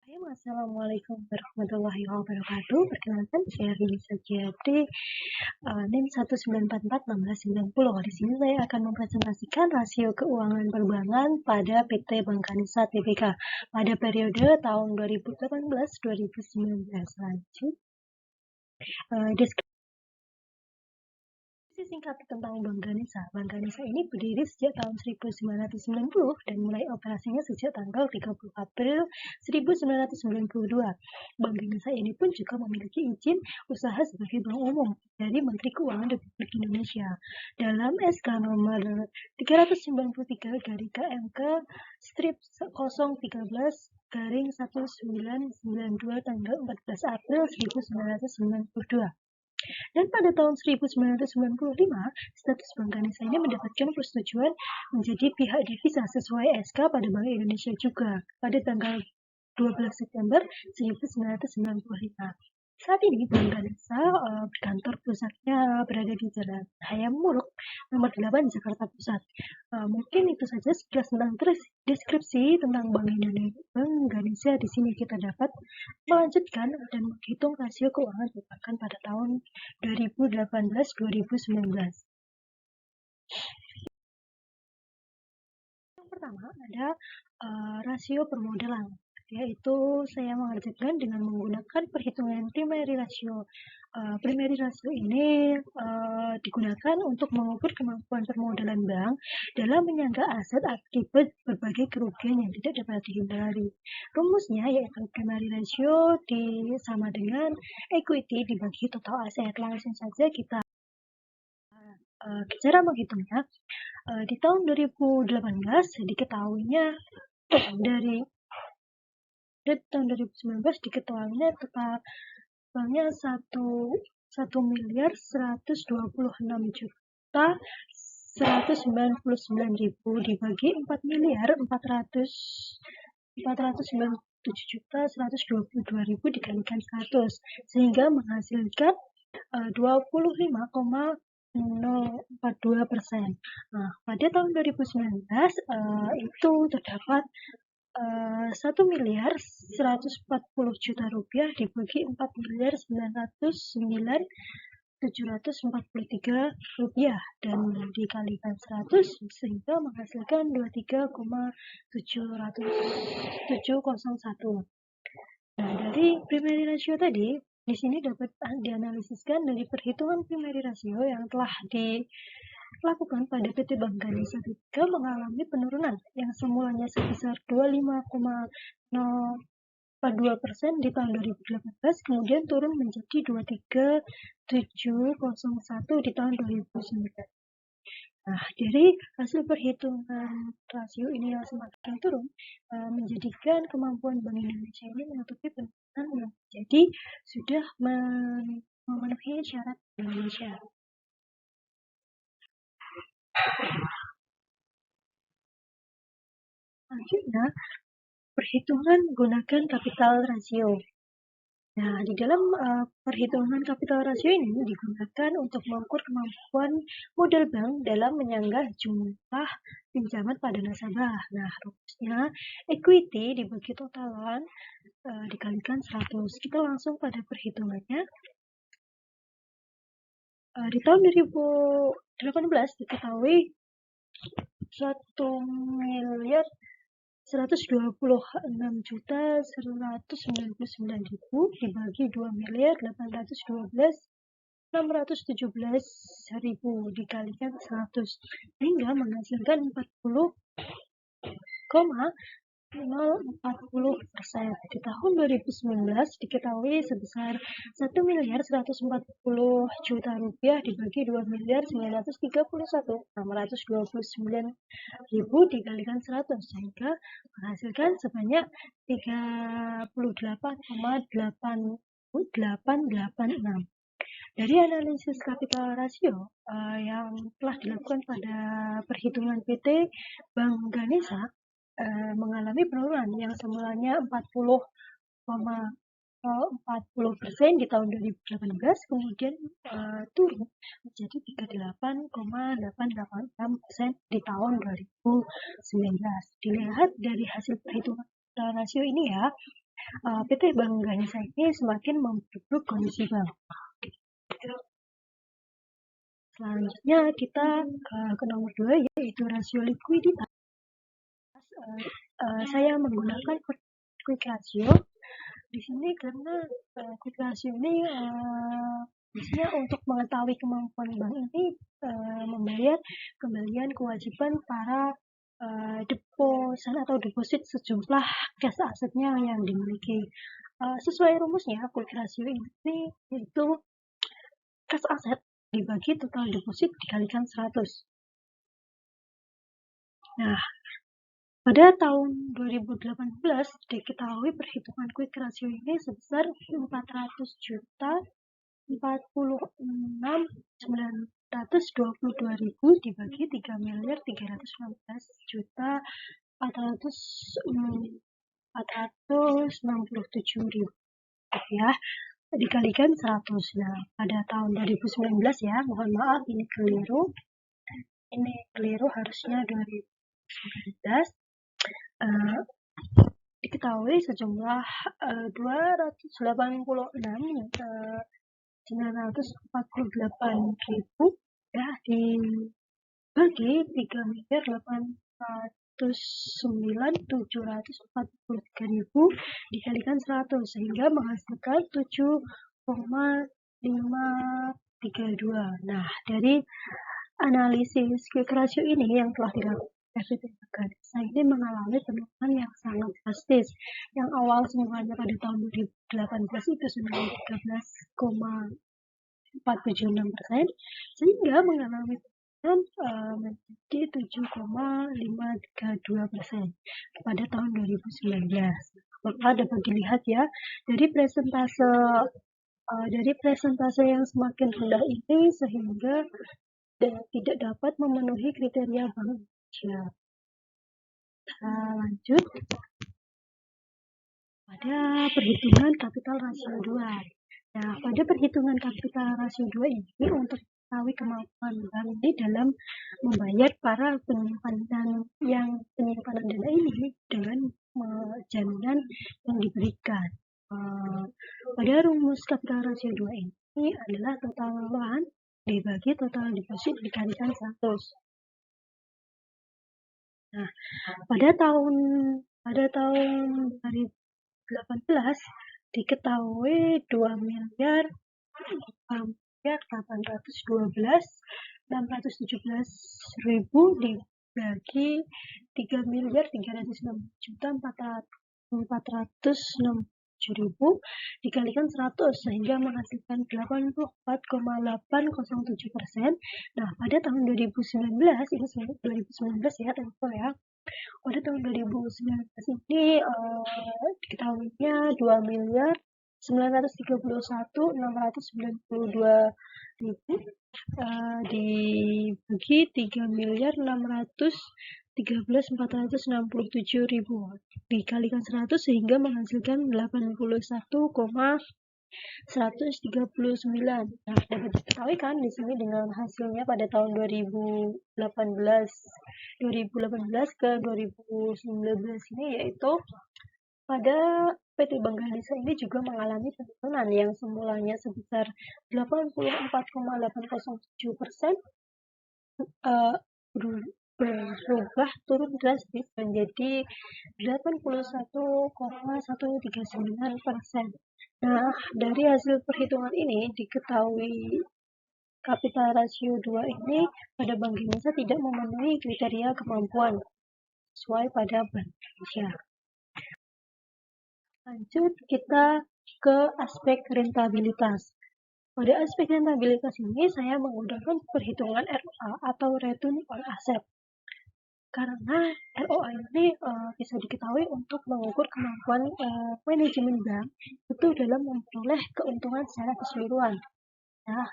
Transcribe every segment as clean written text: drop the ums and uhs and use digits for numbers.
Assalamualaikum warahmatullahi wabarakatuh. Perkenalkan, saya Rini Sajiati, NIM 1944190. Di sini saya akan mempresentasikan rasio keuangan perbankan pada PT Bangkanisa Tbk pada periode tahun 2018-2019. Lanjut. Deskripsi singkat tentang Bangkanisa. Bangkanisa ini berdiri sejak tahun 1990 dan mulai operasinya sejak tanggal 30 April 1992. Bangkanisa ini pun juga memiliki izin usaha sebagai bank umum dari Menteri Keuangan Republik Indonesia. Dalam SK nomor 393 garing KMK strip 013 garing 1992 tanggal 14 April 1992. Dan pada tahun 1995, status Bangkanisa ini mendapatkan persetujuan menjadi pihak devisa sesuai SK pada Bank Indonesia juga pada tanggal 12 September 1995. Saat ini Bangkanisa kantor pusatnya berada di Jalan Hayam Muruk nomor 8 Jakarta Pusat. Mungkin itu saja sekilas tentang deskripsi tentang Bank Indonesia. Di sini kita dapat melanjutkan dan menghitung rasio keuangan perbankan pada tahun 2018-2019. Yang pertama ada rasio permodalan, yaitu saya mengerjakan dengan menggunakan perhitungan primary ratio. Primary ratio ini digunakan untuk mengukur kemampuan permodalan bank dalam menyangga aset akibat berbagai kerugian yang tidak dapat dihindari. Rumusnya yaitu primary ratio sama dengan equity dibagi total aset. Langsung saja kita cara menghitungnya. Di tahun 2018 diketahuinya dari tahun 2019 diketahuinya totalnya 1.126.199.000 dibagi 4.497.122.000 dikalikan 100 sehingga menghasilkan 25,042%. Nah, pada tahun 2019 itu terdapat 1.140.000.000 rupiah dibagi 4.909.743 rupiah dan dikalikan 100 sehingga menghasilkan 23,701. Nah, dari primary ratio tadi di sini dapat dianalisiskan dari perhitungan primary ratio yang telah dilakukan pada PT Bangkanisa Tbk mengalami penurunan yang semulanya sebesar 25,042% di tahun 2018 kemudian turun menjadi 23,701 di tahun 2019. Nah, dari hasil perhitungan rasio ini yang semakin turun menjadikan kemampuan Bank Indonesia ini menutupi penurunan yang jadi sudah memenuhi syarat Indonesia. Selanjutnya, perhitungan menggunakan kapital rasio. Nah, di dalam perhitungan kapital rasio ini digunakan untuk mengukur kemampuan modal bank dalam menyanggah jumlah pinjaman pada nasabah. Nah, rumusnya equity dibagi totalan dikalikan 100. Kita langsung pada perhitungannya. Di tahun 2018 diketahui 1.126.199.000 dibagi 2.812.617.000 dikalikan 100 sehingga menghasilkan 40,040%. Di tahun 2019 diketahui sebesar 1.140.000.000 rupiah dibagi 2.931.629.000 dikalikan 100 sehingga menghasilkan sebanyak 38,8886. Dari analisis kapital rasio yang telah dilakukan pada perhitungan PT Bangkanisa mengalami penurunan yang semulanya 40,40% di tahun 2018 kemudian turun menjadi 38,886% di tahun 2019. Dilihat dari hasil perhitungan rasio ini ya, PT Bank Ganesha ini semakin memperburuk kondisi bank. Selanjutnya kita ke nomor 2, yaitu rasio likuiditas. Saya menggunakan quick ratio di sini karena quick ratio ini biasanya untuk mengetahui kemampuan bank ini membayar kembalian kewajiban para deposan atau deposit sejumlah cash asetnya yang dimiliki. Sesuai rumusnya, quick ratio ini yaitu cash aset dibagi total deposit dikalikan 100. Nah, pada tahun 2018 diketahui perhitungan quick ratio ini sebesar 400.922.000 dibagi 3.319.467.000 ya, dikalikan 100. Nah, pada tahun 2019 ya, mohon maaf ini keliru. Ini keliru, harusnya 2019. Diketahui sejumlah 286.948.000 ya dibagi 3.809.743.000 dikalikan 100 sehingga menghasilkan 7,532. Nah, dari analisis quick ratio ini yang telah dilakukan PT Bank Ganesha ini mengalami penurunan yang sangat drastis. Yang awal semuanya pada tahun 2018 itu sudah 13,476%, sehingga mengalami penurunan menjadi 7,532% pada tahun 2019. Maka dapat dilihat ya dari presentase yang semakin rendah ini sehingga tidak dapat memenuhi kriteria Bank Indonesia. Lanjut pada perhitungan kapital rasio 2. Nah, pada perhitungan kapital rasio 2 ini untuk mengetahui kemampuan bank ini dalam membayar para penyimpanan dana ini dengan jaminan yang diberikan. Pada rumus kapital rasio 2 ini adalah total loan dibagi total deposit dikalikan 100. Nah, pada tahun 2018 diketahui 2.812.617.000 dibagi 3.306.406.000 dikalikan 100 sehingga menghasilkan 84,807%. Nah, pada tahun 2019 ini 2019 ya, tempo ya. Pada tahun 2019 ini diketahuinya 2.931.692.000 dibagi 3.613.467.000 dikalikan 100 sehingga menghasilkan 81,139. Nah, dapat diketahui kan di sini dengan hasilnya pada tahun 2018 ke 2019 ini yaitu pada PT Bank Ganesha ini juga mengalami penurunan yang semulanya sebesar 84,807% berubah turun drastis menjadi 81,139%. Nah, dari hasil perhitungan ini diketahui kapital rasio 2 ini pada Bank Indonesia tidak memenuhi kriteria kemampuan sesuai pada Bank Indonesia. Lanjut kita ke aspek rentabilitas. Pada aspek rentabilitas ini saya menggunakan perhitungan ROA atau Return on Asset. Karena ROA ini bisa diketahui untuk mengukur kemampuan manajemen bank itu dalam memperoleh keuntungan secara keseluruhan. Nah,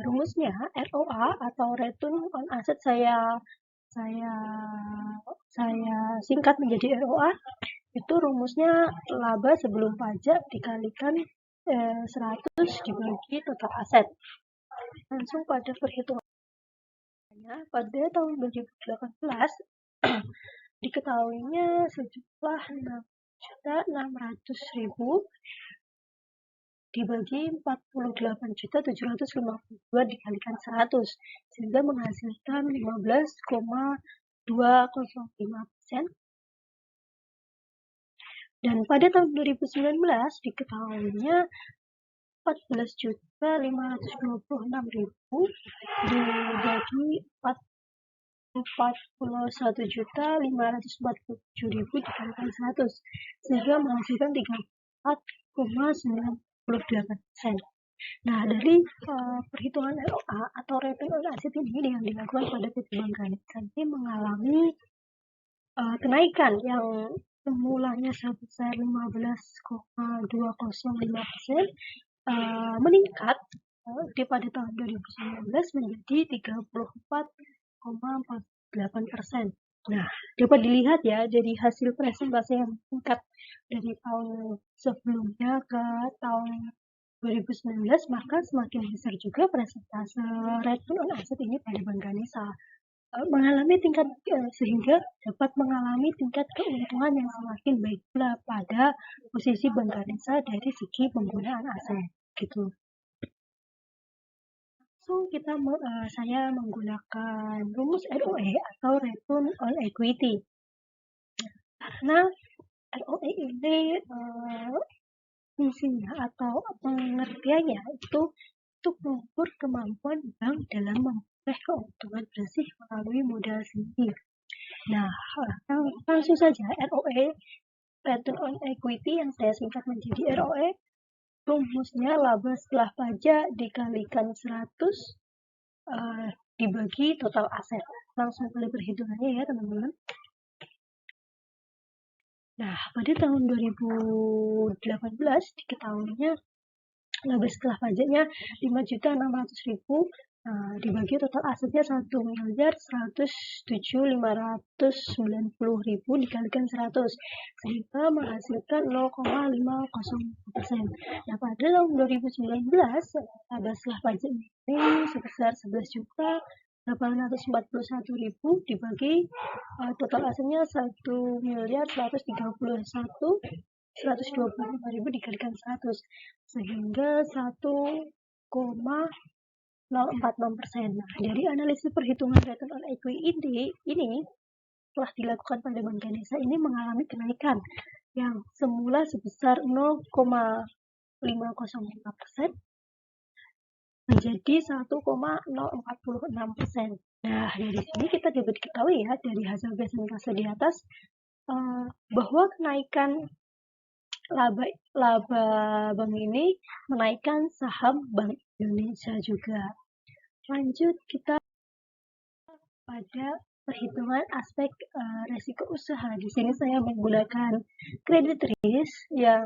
rumusnya ROA atau Return on Asset saya singkat menjadi ROA. Itu rumusnya laba sebelum pajak dikalikan 100 dibagi total aset. Langsung pada perhitungannya pada tahun 2018 diketahuinya sejumlah 1.600.000 dibagi 48.752 dikalikan 100 sehingga menghasilkan 15,205%. Dan pada tahun 2019 diketahuinya 14.526.000 dibagi 41.547.000 dikalikan 100 sehingga menghasilkan 34,98%. Nah, dari perhitungan ROA atau return on asset ini yang dilakukan pada PT Bangganesa ini mengalami kenaikan yang semulanya sebesar 15,205% meningkat pada tahun 2019 menjadi 34,48%. Nah, dapat dilihat ya, jadi hasil presentasi yang meningkat dari tahun sebelumnya ke tahun 2019, maka semakin besar juga presentase return on asset ini pada Bangganesa mengalami tingkat sehingga dapat mengalami tingkat keuntungan yang semakin baik pula pada posisi Bangganesa dari segi penggunaan aset gitu. So saya menggunakan rumus ROE atau return on equity karena ROE ini fungsinya atau pengertiannya itu untuk mengukur kemampuan bank dalam memperoleh keuntungan bersih melalui modal sendiri. Nah, langsung saja ROE, return on equity yang saya singkat menjadi ROE, rumusnya laba setelah pajak dikalikan 100 dibagi total aset. Langsung kali perhitungannya ya teman-teman. Nah, pada tahun 2018 diketahuinya laba setelah pajaknya 5.600.000 dibagi total asetnya 1.107.590.000 dikalikan 100 sehingga menghasilkan 0,50%. Nah, pada tahun 2019 laba setelah pajak ini sebesar 11.841.000 dibagi total asetnya 1.125.000 dikalikan 100 sehingga 1,046%. Nah, dari analisis perhitungan return on equity ini telah dilakukan pada Bangganesa ini mengalami kenaikan yang semula sebesar 0,505% menjadi 1,046%. Nah, dari sini kita dapat diketahui ya dari hasil presentase di atas bahwa kenaikan laba bank ini menaikkan saham Bank Indonesia juga. Lanjut kita pada perhitungan aspek resiko usaha. Di sini saya menggunakan credit risk yang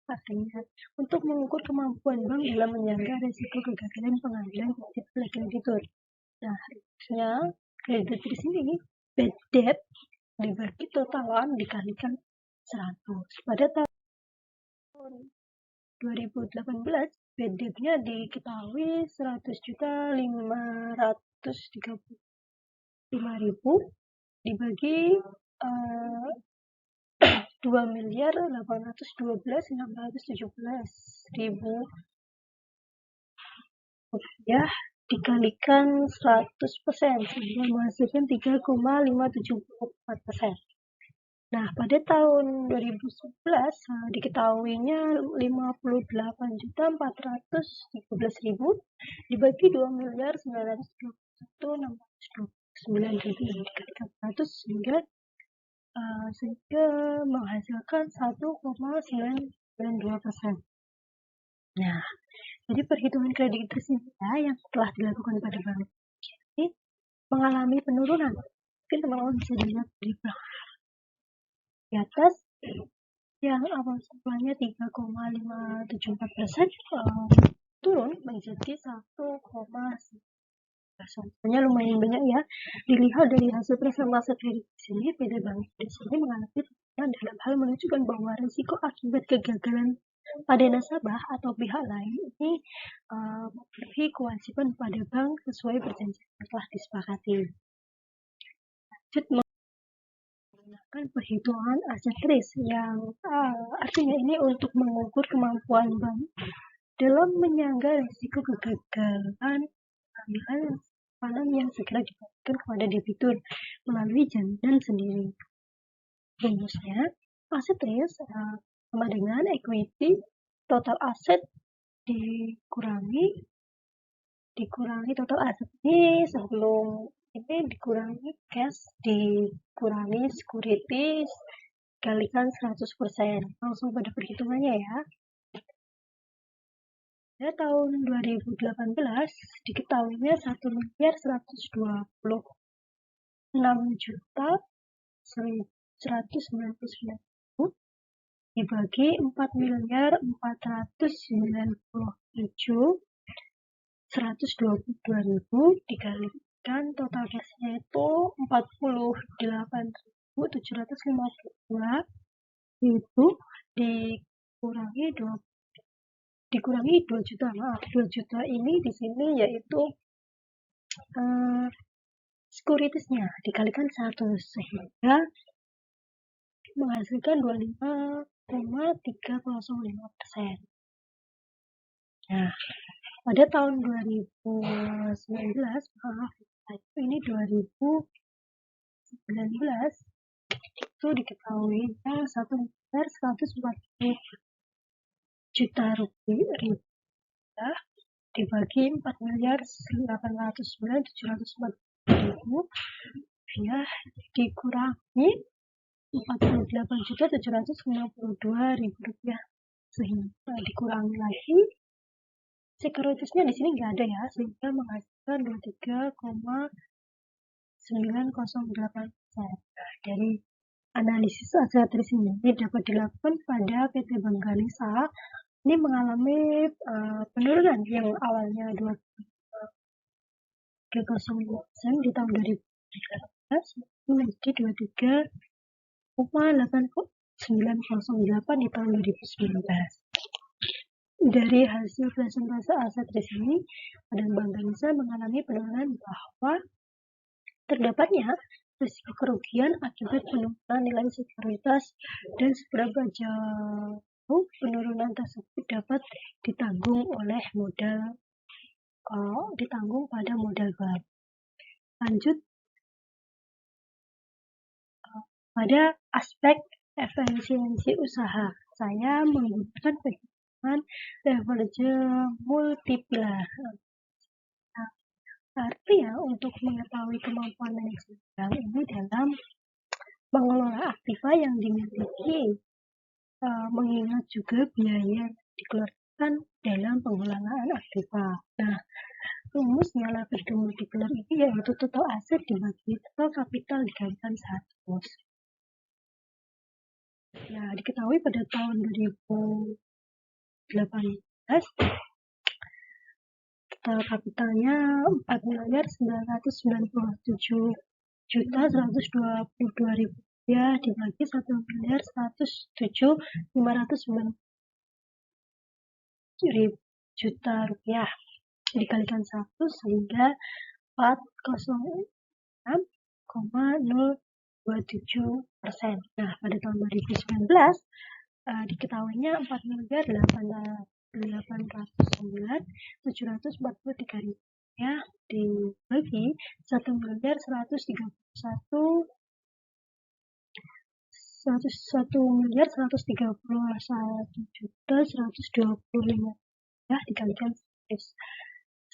artinya untuk mengukur kemampuan bank dalam menyangga resiko kegagalan pengambilan kredit oleh kreditur. Nah, harusnya credit risk ini bad debt dibagi totalan dikalikan 100. Pada tahun 2018 bad debt-nya diketahui 100.535.000 dibagi 2.812.617.000 rupiah dikalikan 100% sehingga menghasilkan 3,574%. Nah, pada tahun 2011 diketahuinya 58.413.000 dibagi 2.921.629.000 dikalikan 100 sehingga menghasilkan 1,992%. Nah, jadi perhitungan kredit tersinta yang telah dilakukan pada bank ini mengalami penurunan. Mungkin teman-teman bisa dilihat di di atas yang awal semulanya 3,574% turun menjadi 1,9%. Sebenarnya lumayan banyak ya. Dilihat dari hasil presentase kredit di sini, PT Bank Indonesia ini mengalami penurunan dalam hal menunjukkan bahwa risiko akibat kegagalan pada nasabah atau pihak lain ini memiliki kewajiban pada bank sesuai perjanjian yang telah disepakati. Lanjut menggunakan perhitungan aset risk yang artinya ini untuk mengukur kemampuan bank dalam menyangga risiko kegagalan pengambilan yang segera diberikan kepada debitur melalui jaminan sendiri. Rumusnya, aset risk sama dengan equity total aset dikurangi total aset ini sebelum ini dikurangi cash dikurangi securities kalikan 100%. Langsung pada perhitungannya ya. Pada tahun 2018 diketahuinya 1.126.199.000 dibagi 4.497.122.000 dikalikan total cashnya itu 48.752 itu dikurangi 2 juta. 2 juta ini di sini yaitu securitiesnya dikalikan 1 sehingga menghasilkan 25,305%. Nah, pada tahun 2019, ini 2019 itu diketahui 1.140 juta rupiah dibagi 4.809.740.000 rupiah dikurangi 48.752.000 rupiah sehingga dikurangi lagi securitiesnya di sini nggak ada ya sehingga menghasilkan 23,908%. Dari analisis aset risk ini dapat dilakukan pada PT Bangganesa. Ini mengalami penurunan yang awalnya 2,05% di tahun 2013 menjadi 23,908 di tahun 2019. Dari hasil presentase aset risk ini, Badan Bangganesa mengalami penurunan bahwa terdapatnya risiko kerugian akibat penurunan nilai sekuritas dan seberapa jauh penurunan tersebut dapat ditanggung pada modal baru. Lanjut pada aspek efisiensi usaha, saya menggunakan perhitungan leverage multiplier. Artinya untuk mengetahui kemampuan manajemen bank ini dalam mengelola aktiva yang dimiliki, mengingat juga biaya yang dikeluarkan dalam pengelolaan aktiva. Nah, rumusnya leverage multiplier ini yaitu total aset dibagi total kapital dikalikan 100. Ya, diketahui pada tahun 2018 total kapitalnya 4.997.122.000 rupiah dibagi 1.107.590 juta rupiah dikalikan 1 sehingga 406,027%. Nah, pada tahun 2019 diketahuinya 4.809.743 rupiah dibagi 1.131.125 dikalikan 100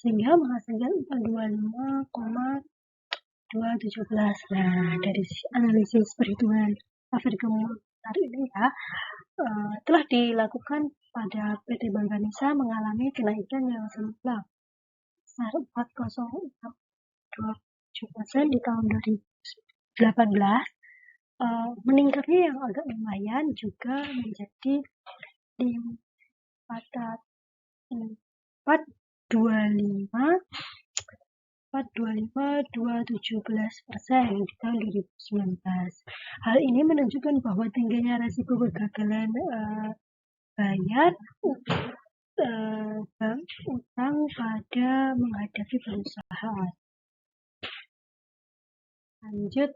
sehingga menghasilkan 25,217. Nah, dari analisis perhitungan leverage multiplier ini ya telah dilakukan pada PT Bangganesa mengalami kenaikan yang seimbang sebesar 4,067% di tahun 2018. Meningkatnya yang agak lumayan juga menjadi 425,217% di tahun 2019. Hal ini menunjukkan bahwa tingginya resiko kegagalan bayar bank utang pada menghadapi perusahaan. Lanjut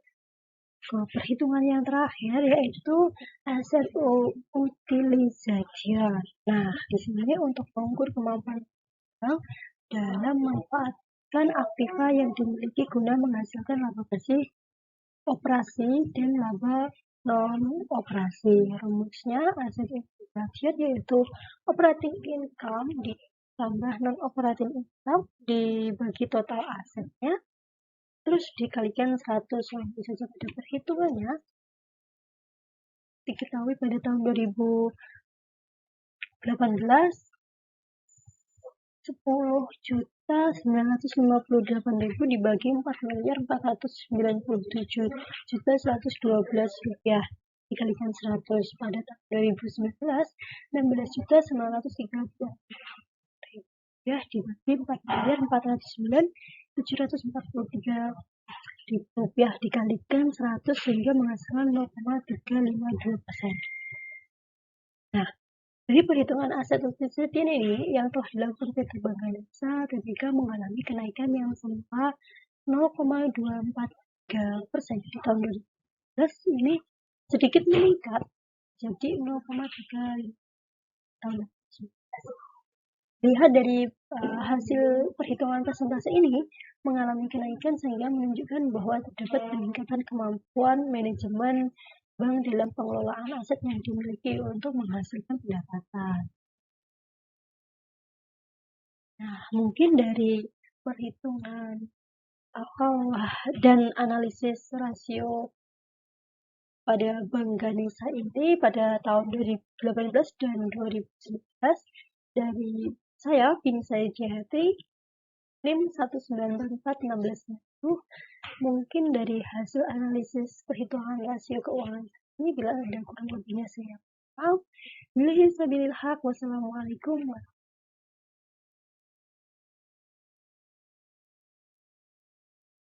ke perhitungan yang terakhir, yaitu aset utilization. Nah, di sini untuk mengukur kemampuan bank dalam memanfaatkan aktiva yang dimiliki guna menghasilkan laba bersih operasi dan laba non-operasi. Rumusnya aset utilization yaitu operating income ditambah non-operating income dibagi total asetnya, terus dikalikan 100. Langsung saja pada perhitungannya. Diketahui pada tahun 2018 10.958.000 dibagi 4.497.112 rupiah dikalikan 100. Pada tahun 2019 16.930.000 dibagi 4.409.743 rupiah dikalikan 100 sehingga menghasilkan 0,352%. Nah, dari perhitungan aset utilization ini yang telah dilakukan PT Bank Ganesha ketika mengalami kenaikan yang semula 0,243% di tahun 2019 ini sedikit meningkat jadi 0,3 tahun 2019. Lihat dari hasil perhitungan persentase ini mengalami kenaikan sehingga menunjukkan bahwa terdapat peningkatan kemampuan manajemen bank dalam pengelolaan aset yang dimiliki untuk menghasilkan pendapatan. Nah, mungkin dari perhitungan dan analisis rasio pada Bank Ganesha ini pada tahun 2018 dan 2019 dari saya, Binsai Jayati, NIM 1941610. Mungkin dari hasil analisis perhitungan rasio keuangan ini, bila ada kurang lebihnya saya maaf. Wassalamualaikum warahmatullahi wabarakatuh.